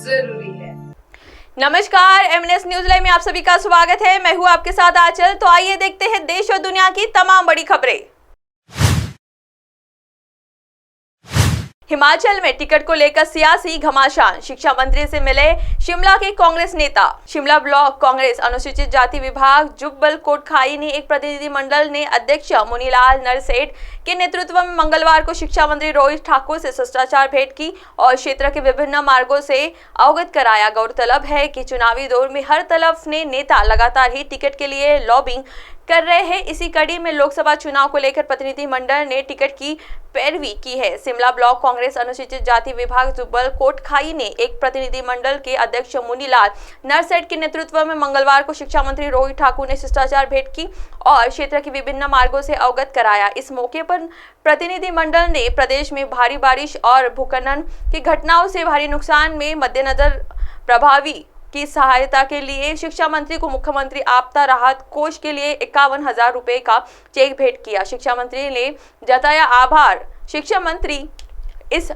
जरूरी है। नमस्कार, एमएनएस न्यूज लाइव में आप सभी का स्वागत है। मैं हूं आपके साथ आंचल। तो आइए देखते हैं देश और दुनिया की तमाम बड़ी खबरें। हिमाचल में टिकट को लेकर सियासी घमासान, शिक्षा मंत्री से मिले शिमला के कांग्रेस नेता। शिमला ब्लॉक कांग्रेस अनुसूचित जाति विभाग जुब्बल कोटखाई ने एक प्रतिनिधिमंडल ने अध्यक्ष मुनीलाल नरसेठ के नेतृत्व में मंगलवार को शिक्षा मंत्री रोहित ठाकुर से शिष्टाचार भेंट की और क्षेत्र के विभिन्न मार्गों से अवगत कराया। गौरतलब है कि चुनावी दौर में हर तरफ ने नेता लगातार ही टिकट के लिए लॉबिंग कर रहे हैं। इसी कड़ी में लोकसभा चुनाव को लेकर प्रतिनिधिमंडल ने टिकट की पैरवी की है। शिमला ब्लॉक कांग्रेस अनुसूचित जाति विभाग जुब्बल कोटखाई ने एक प्रतिनिधिमंडल के अध्यक्ष मुनीलाल नरसेठ के नेतृत्व में मंगलवार को शिक्षा मंत्री रोहित ठाकुर ने शिष्टाचार भेंट की और क्षेत्र के विभिन्न मार्गों से अवगत कराया। इस मौके पर प्रतिनिधिमंडल ने प्रदेश में भारी बारिश और भूस्खलन की घटनाओं से भारी नुकसान में मद्देनजर प्रभावी की सहायता के लिए शिक्षा मंत्री को मुख्यमंत्री आपदा राहत कोष के लिए 51,000 रुपए का चेक भेंट किया। शिक्षा मंत्री ने जताया आभार। शिक्षा मंत्री इस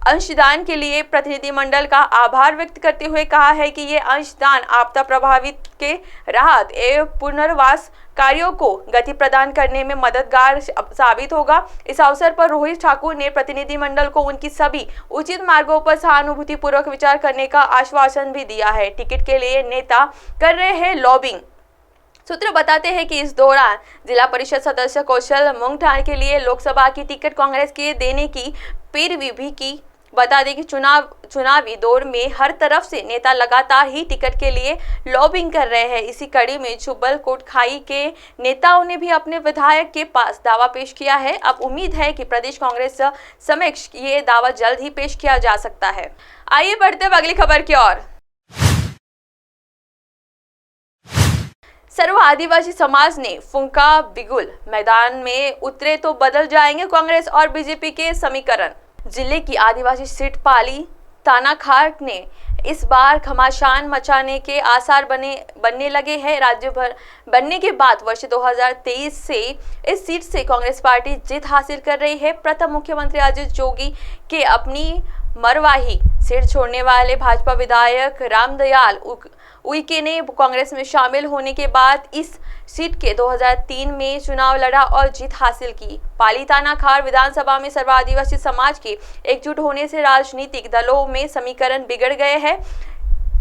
अंशदान के लिए प्रतिनिधिमंडल का आभार व्यक्त करते हुए कहा है कि ये अंशदान आपदा प्रभावित के राहत एवं पुनर्वास कार्यों को गति प्रदान करने में मददगार साबित होगा। इस अवसर पर रोहित ठाकुर ने प्रतिनिधिमंडल को उनकी सभी उचित मार्गों पर सहानुभूतिपूर्वक विचार करने का आश्वासन भी दिया है। टिकट के लिए नेता कर रहे हैं लॉबिंग। सूत्र बताते हैं कि इस दौरान जिला परिषद सदस्य कौशल मुंगठान के लिए लोकसभा की टिकट कांग्रेस के देने की पैरवी भी की। बता दें कि चुनावी दौर में हर तरफ से नेता लगातार ही टिकट के लिए लॉबिंग कर रहे हैं। इसी कड़ी में जुब्बल कोटखाई के नेताओं ने भी अपने विधायक के पास दावा पेश किया है। अब उम्मीद है कि प्रदेश कांग्रेस समक्ष ये दावा जल्द ही पेश किया जा सकता है। आइए बढ़ते हैं अगली खबर की ओर। सर्व आदिवासी समाज ने फुंका बिगुल मैदान में उतरे तो बदल जाएंगे कांग्रेस और बीजेपी के समीकरण। जिले की आदिवासी सीट पाली तानाखार ने इस बार घमासान मचाने के आसार बनने लगे हैं। राज्य भर बनने के बाद वर्ष 2023 से इस सीट से कांग्रेस पार्टी जीत हासिल कर रही है। प्रथम मुख्यमंत्री अजीत जोगी के अपनी मरवाही सीट छोड़ने वाले भाजपा विधायक रामदयाल उइके ने कांग्रेस में शामिल होने के बाद इस सीट के 2003 में चुनाव लड़ा और जीत हासिल की। पाली तानाखार विधानसभा में सर्व आदिवासी समाज के एकजुट होने से राजनीतिक दलों में समीकरण बिगड़ गए हैं।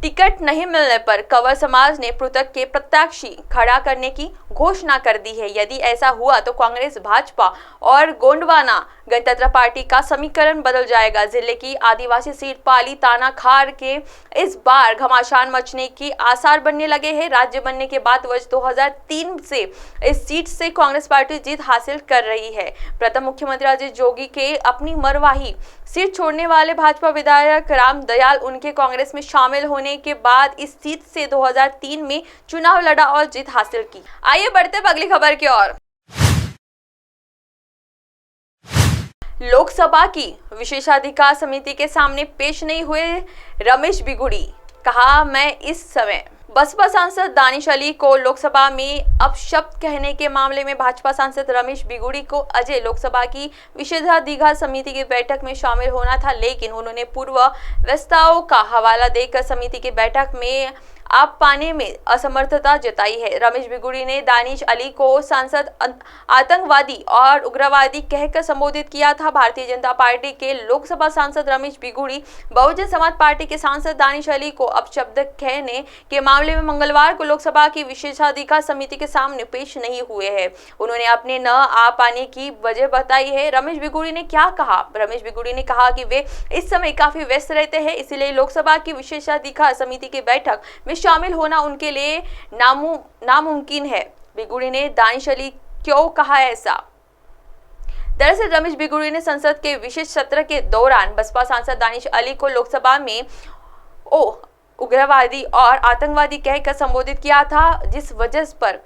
टिकट नहीं मिलने पर कंवर समाज ने पृथक के प्रत्याशी खड़ा करने की घोषणा कर दी है। यदि ऐसा हुआ तो कांग्रेस भाजपा और गोंडवाना गणतंत्र पार्टी का समीकरण बदल जाएगा। जिले की आदिवासी सीट पाली तानाखार के इस बार घमासान मचने की आसार बनने लगे हैं। राज्य बनने के बाद वर्ष 2003 से इस सीट से कांग्रेस पार्टी जीत हासिल कर रही है। प्रथम मुख्यमंत्री अजीत जोगी के अपनी मरवाही सीट छोड़ने वाले भाजपा विधायक रामदयाल उनके कांग्रेस में शामिल होने के बाद इस सीट से 2003 में चुनाव लड़ा और जीत हासिल की। आइए बढ़ते हैं अगली खबर की ओर। लोकसभा की विशेषाधिकार समिति के सामने पेश नहीं हुए रमेश बिगुड़ी, कहा मैं इस समय बसपा सांसद दानिश अली को लोकसभा में अपशब्द कहने के मामले में भाजपा सांसद रमेश बिगुड़ी को अजय लोकसभा की विशेषाधिकार समिति की बैठक में शामिल होना था, लेकिन उन्होंने पूर्व व्यवस्थाओं का हवाला देकर समिति की बैठक में आप पाने में असमर्थता जताई है। रमेश बिगुड़ी ने दानिश अली को सांसद आतंकवादी और उग्रवादी कहकर संबोधित किया था। भारतीय जनता पार्टी के लोकसभा सांसद रमेश बिगुड़ी बहुजन समाज पार्टी के सांसद दानिश अली को अपशब्द कहने के मामले में मंगलवार को लोकसभा की विशेषाधिकार समिति के सामने पेश नहीं हुए हैं। उन्होंने अपने न आ पाने की वजह बताई है। रमेश बिगुड़ी ने क्या कहा? रमेश बिगुड़ी ने कहा कि वे इस समय काफी व्यस्त रहते हैं, इसलिए लोकसभा की विशेषाधिकार समिति की बैठक में शामिल होना उनके लिए नामुमकिन है। बिगुड़ी ने दानिश अली क्यों कहा ऐसा? दरअसल रमेश बिगुड़ी ने संसद के विशेष सत्र के दौरान बसपा सांसद दानिश अली को लोकसभा में उग्रवादी और आतंकवादी कहकर संबोधित किया था, जिस वजह पर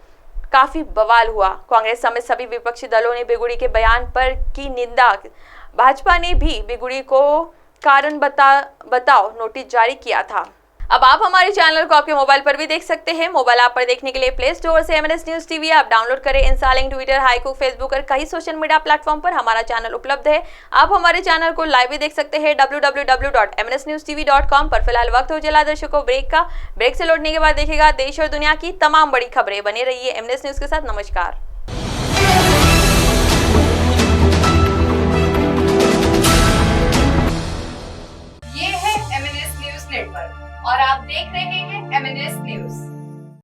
काफी बवाल हुआ। कांग्रेस समेत सभी विपक्षी दलों ने बिगुड़ी के बयान पर की निंदा। भाजपा ने भी बिगुड़ी को कारण बताओ नोटिस जारी किया था। अब आप हमारे चैनल को आपके मोबाइल पर भी देख सकते हैं। मोबाइल ऐप पर देखने के लिए प्ले स्टोर से MNS news TV app download करें। इंस्टॉलिंग ट्विटर, हाइकू, फेसबुक और कई सोशल मीडिया प्लेटफॉर्म पर हमारा चैनल उपलब्ध है। आप हमारे चैनल को लाइव भी देख सकते हैं www.mnsnewstv.com पर। फिलहाल वक्त हो चला दर्शकों ब्रेक का। ब्रेक से लौटने के बाद देखेगा देश और दुनिया की तमाम बड़ी खबरें। बने रहिए MNS न्यूज के साथ। नमस्कार। ये है MNS न्यूज नेटवर्क और आप देख रहे हैं MNS न्यूज।